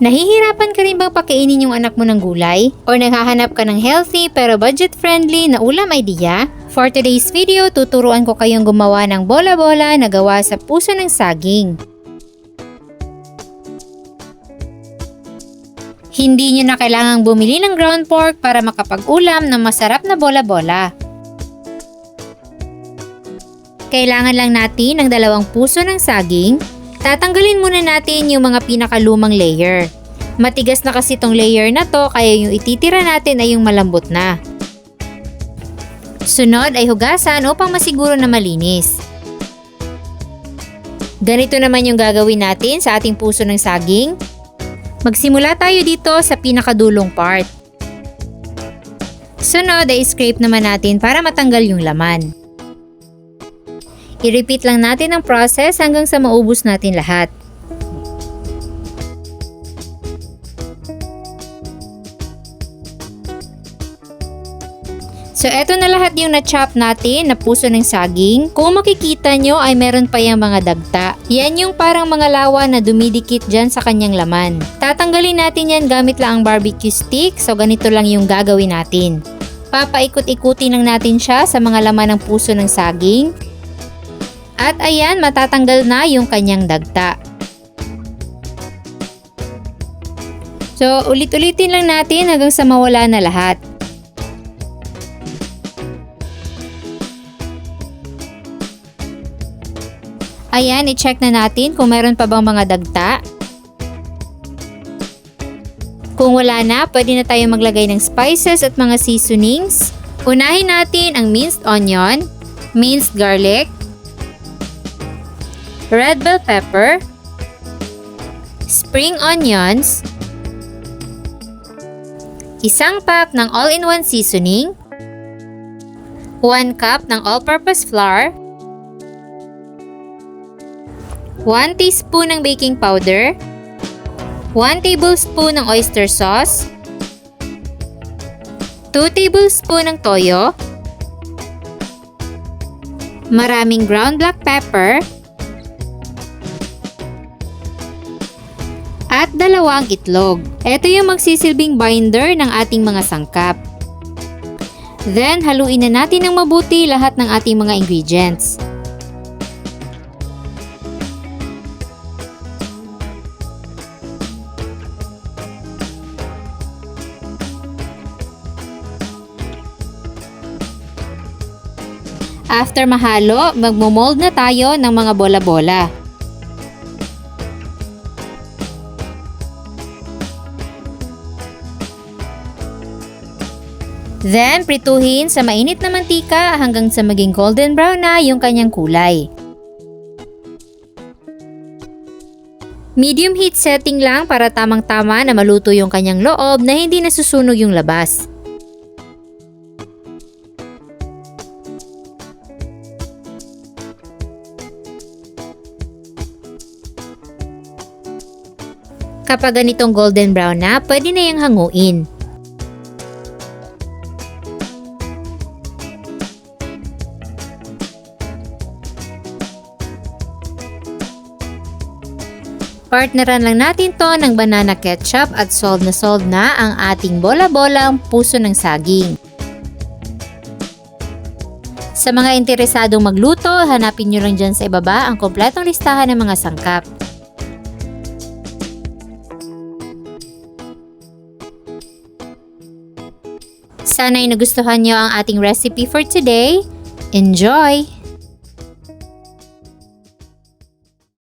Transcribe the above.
Nahihirapan ka rin bang pakainin yung anak mo ng gulay? O naghahanap ka ng healthy pero budget-friendly na ulam idea? For today's video, tuturuan ko kayong gumawa ng bola-bola na gawa sa puso ng saging. Hindi nyo na kailangang bumili ng ground pork para makapag-ulam ng masarap na bola-bola. Kailangan lang natin ng 2 puso ng saging. Tatanggalin muna natin yung mga pinakalumang layer. Matigas na kasi tong layer na to kaya yung ititira natin ay yung malambot na. Sunod ay hugasan upang masiguro na malinis. Ganito naman yung gagawin natin sa ating puso ng saging. Magsimula tayo dito sa pinakadulong part. Sunod ay scrape naman natin para matanggal yung laman. I-repeat lang natin ang process hanggang sa maubos natin lahat. So eto na lahat yung na-chop natin na puso ng saging. Kung makikita nyo ay meron pa yung mga dagta. Yan yung parang mga lawa na dumidikit dyan sa kanyang laman. Tatanggalin natin yan gamit lang ang barbecue stick. So ganito lang yung gagawin natin. Papaikot-ikutin lang natin siya sa mga laman ng puso ng saging. At ayan, matatanggal na yung kanyang dagta. So, ulit-ulitin lang natin hanggang sa mawala na lahat. Ayan, i-check na natin kung meron pa bang mga dagta. Kung wala na, pwede na tayo maglagay ng spices at mga seasonings. Unahin natin ang minced onion, minced garlic, red bell pepper, spring onions, 1 pack ng all-in-one seasoning, 1 cup ng all-purpose flour, 1 teaspoon ng baking powder, 1 tablespoon ng oyster sauce, 2 tablespoon ng toyo, maraming ground black pepper, at 2 itlog. Ito yung magsisilbing binder ng ating mga sangkap. Then, haluin na natin ng mabuti lahat ng ating mga ingredients. After mahalo, magmo-mold na tayo ng mga bola-bola. Then, prituhin sa mainit na mantika hanggang sa maging golden brown na yung kanyang kulay. Medium heat setting lang para tamang-tama na maluto yung kanyang loob na hindi nasusunog yung labas. Kapag ganitong golden brown na, pwede na yung hanguin. Partneran lang natin to ng banana ketchup at solve na ang ating bola-bolang puso ng saging. Sa mga interesadong magluto, hanapin nyo lang dyan sa ibaba ang kompletong listahan ng mga sangkap. Sana'y nagustuhan nyo ang ating recipe for today. Enjoy!